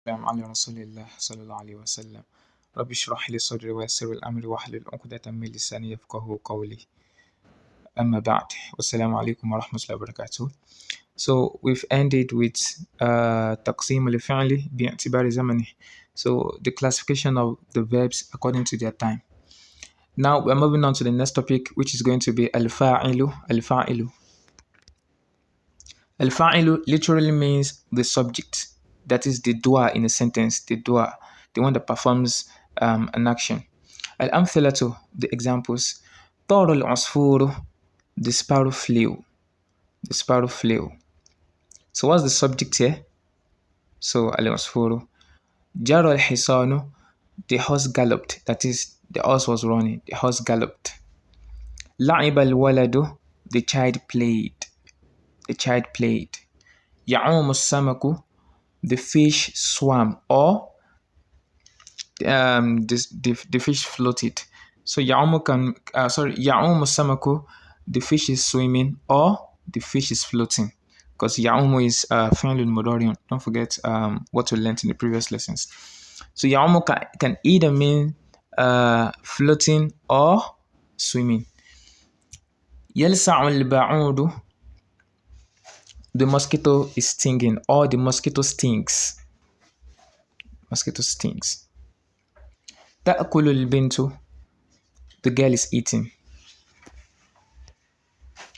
السلام على رسول الله صلى الله عليه وسلم. رب اشرح لي صدري ويسر الأمر واحلل عقدة من لساني يفقه قولي. أما بعد, والسلام عليكم ورحمة الله وبركاته. So we've ended with تقسيم الفعل باعتبار زمنه. So the classification of the verbs according to their time. Now we're moving on to the next topic, which is going to be الفاعل. الفاعل. الفاعل literally means the subject. That is the doer in a sentence, the doer, the one that performs an action. الأمثلة, the examples. طار العصفور, the sparrow flew. The sparrow flew. So what's the subject here? So العصفور. جرى الحصان, the horse galloped. That is, the horse was running. The horse galloped. لعب الولد, the child played. The child played. يعوم السمك, the fish swam, or the fish floated. So يعوم السمك, the fish is swimming, or the fish is floating. Because يعوم is فعل مضارع. Don't forget what we learned in the previous lessons. So يعوم can either mean floating or swimming. يلسع البعوض, the mosquito is stinging, or the mosquito stings. Mosquito stings. تأكل البنت, the girl is eating.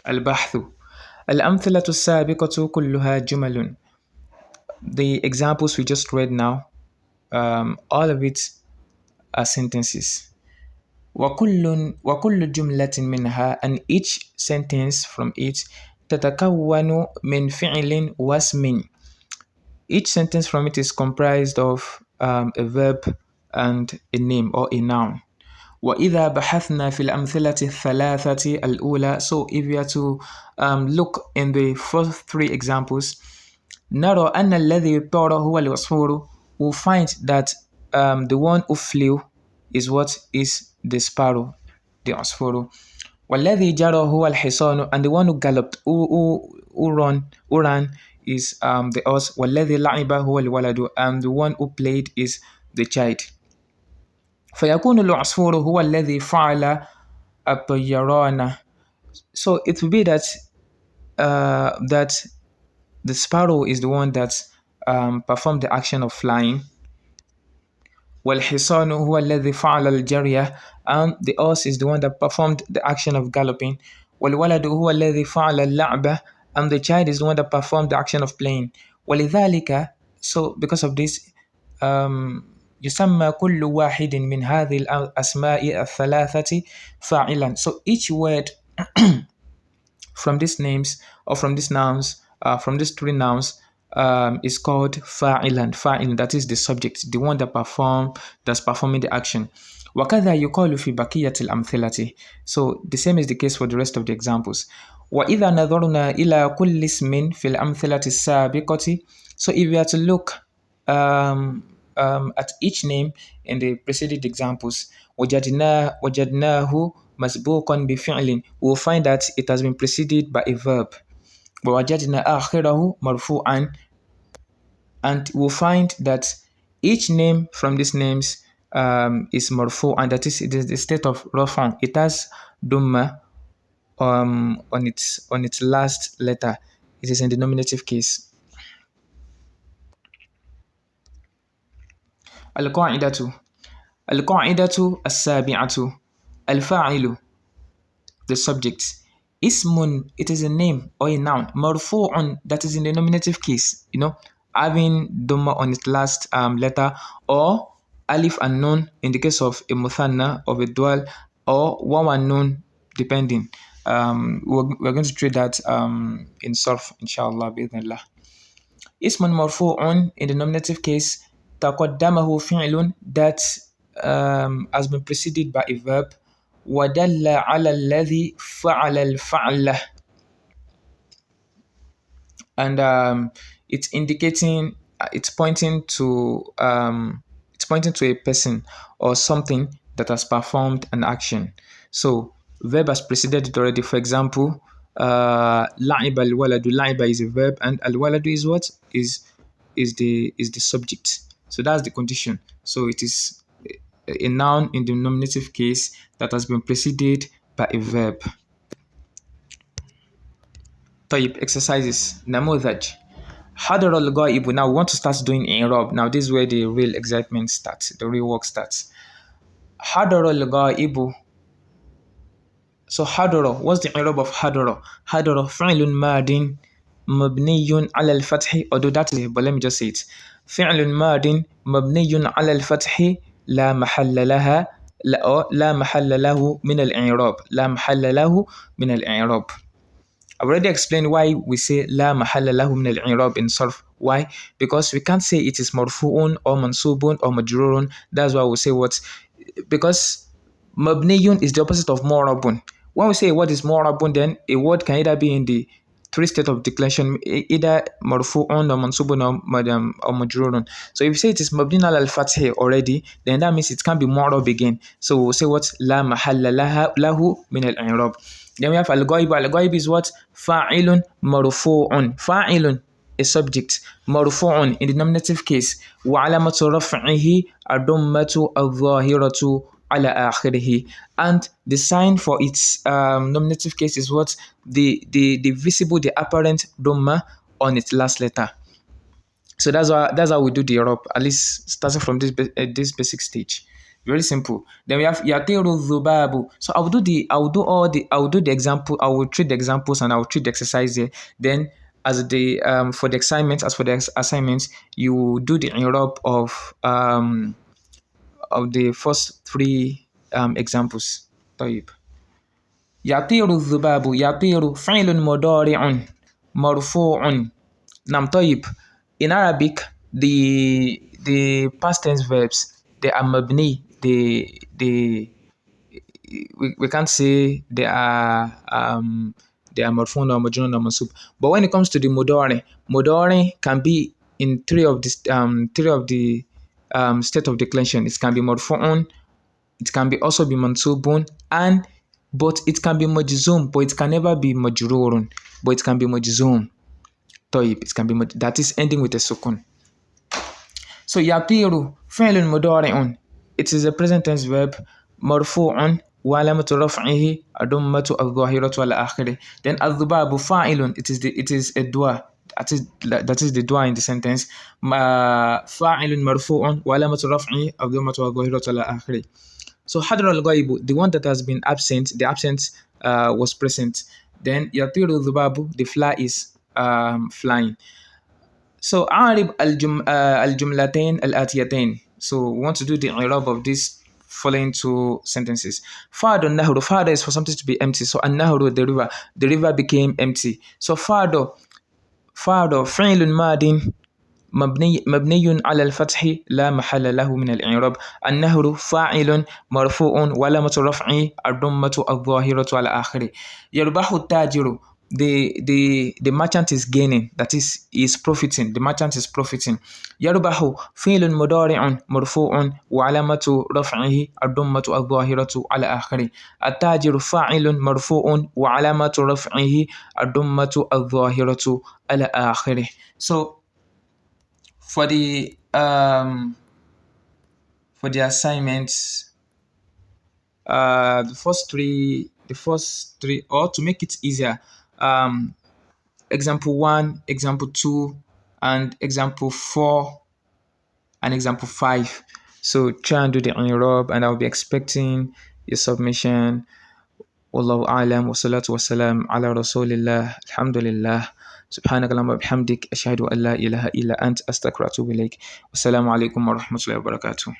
البحث. الأمثلة السابقة كلها جمل. The examples we just read now, all of it are sentences. وكل جملة منها, and each sentence from it تتكون من فعل واسم. Each sentence from it is comprised of a verb and a name or a noun. وإذا بحثنا في الأمثلة الثلاثة الأولى. So if we are to look in the first three examples, نرى أن الذي طار هو العصفور. We'll find that the one who flew is what is the sparrow, the عصفور. والذي جرى هو الحصان, and the one who galloped, who ran is the horse. والذي لعب هو الولد, and the one who played is the child. فيكون العصفور هو الذي فعل الطيران. So it will be that that the sparrow is the one that performed the action of flying. والحصان هو الذي فعل الجري, and the horse is the one that performed the action of galloping. والولد هو الذي فعل اللعب, and the child is the one that performed the action of playing. ولذلك, so because of this, يسمى كل واحد من هذه الأسماء الثلاثة فاعلا. So each word from these names, or from these nouns, from these three nouns, is called fa'ilan. Fa'il, that is the subject, the one that's performing the action. وكذا يقال في بقية الأمثلة. So the same is the case for the rest of the examples. وإذا نظرنا إلى كل اسم في الأمثلة السابقة. So if we are to look at each name in the preceded examples, وجدناه مسبوقا بفعل, we will find that it has been preceded by a verb. ووجدنا آخره مرفوعا, and we'll find that each name from these names is marfu, and that is, it is the state of rafan. It has dumma on its last letter. It is in the nominative case. القاعدة السابعة. الفاعل, the subject. اسم, it is a name or a noun. مرفوع, that is in the nominative case, having dhamma on its last letter, or alif and nun in the case of a muthanna, of a dual, or waw and nun, depending. We're going to treat that in sarf, inshallah, bi'idhnillah. اسم مرفوع, in the nominative case, تقدمه فعل, that has been preceded by a verb. ودل على الذي فعل الفعل, and it's indicating, it's pointing to a person or something that has performed an action. So verb has preceded it already. For example, لعب الولد, لعب is a verb, and الولد is what? Is the subject. So that's the condition. So it is a noun in the nominative case that has been preceded by a verb. طيب, exercises. نموذج. حضر الغائب. Now we want to start doing i'rab. Now this is where the real excitement starts, the real work starts. حضر الغائب. So حضر, what's the i'rab of حضر? حضر فعل ماض مبني على الفتح. Although that is, but let me just say it. فعل ماض مبني على الفتح لا محل لها لا محل له من الإعراب. لا محل له من الإعراب. I've already explained why we say لا محل له من الإعراب in صرف. Why? Because we can't say it is مرفوع or منصوب or مجرور. That's why we say what? Because مبني is the opposite of معرب. When we say a word is معرب, then a word can either be in the three states of declension, either مرفوع or منصوب or مجرور. So if you say it is مبني على الفتح already, then that means it can't be معرب again. So we'll say what? لا محل له من الإعراب. Then we have al-ghaib. Al-ghaib is what? Fa'ilun marfu'un. Fa'ilun, a subject. Marfu'un in the nominative case. Wa alamatu raf'ihi ad-dammatu adh-dhahiratu ala akhirih. And the sign for its nominative case is what? The visible, the apparent dhamma on its last letter. So that's how we do the i'rab, at least starting from this basic stage. Very simple. Then we have yatiru dhubabu. So I will do the example. I will treat the examples and I will treat the exercise here. Then as the for the assignments, you will do the i'rab of the first three examples. طيب. يطير الذباب. يطير فعل مضارع مرفوع. نعم. طيب. In Arabic, the past tense verbs, they are mabni. We can't say they are marfun or majnun or mansub. But when it comes to the mudari can be in three of the state of declension. It can be marfu'un, it can be also be mansubun, but it can be majzum, but it can never be majrurun, but it can be majzum. It can be that is ending with a sukun. So yatiru fi'lun mudari'un. It is a present tense verb. Marfu'un wa alamatu raf'ihi ad-dammatu adh-dhahiratu ala akhirih. Then adh-dhubabu fa'ilun. It is a dua. That is the dua in the sentence. Fa'ilun marfu'un wa alamatu raf'ihi ad-dammatu adh-dhahiratu ala akhirih. So hadra al-ghaibu, the one that has been absent, the absent was present. Then yatiru dhubabu, the fly is flying. So أعرب الجملتين الآتيتين. So we want to do the i'rab of these following two sentences. فاد النهر. فاد is for something to be empty. So النهر, the river became empty. So فاد فعل ماض مبني على الفتح لا محل له من الإعراب. النهر فاعل مرفوع وعلامة رفعه الضمة الظاهرة على آخره. يربح التاجر. The merchant is gaining, that is profiting. The merchant is profiting. يربح فعل مضارع مرفوع وعلامة رفعه الضمة الظاهرة على آخره. التاجر فاعل مرفوع وعلامة رفعه الضمة الظاهرة على آخره. So for the assignments, the first three, or to make it easier, example 1, example 2, and example 4, and example 5. So try and do the i'rab, and I'll be expecting your submission. Wallahu a'lam wa salatu wa salam ala rasulillah. Alhamdulillah. سبحانك اللهم وبحمدك أشهد أن لا إله إلا أنت أستغفرك وأتوب إليك. والسلام عليكم ورحمة الله وبركاته.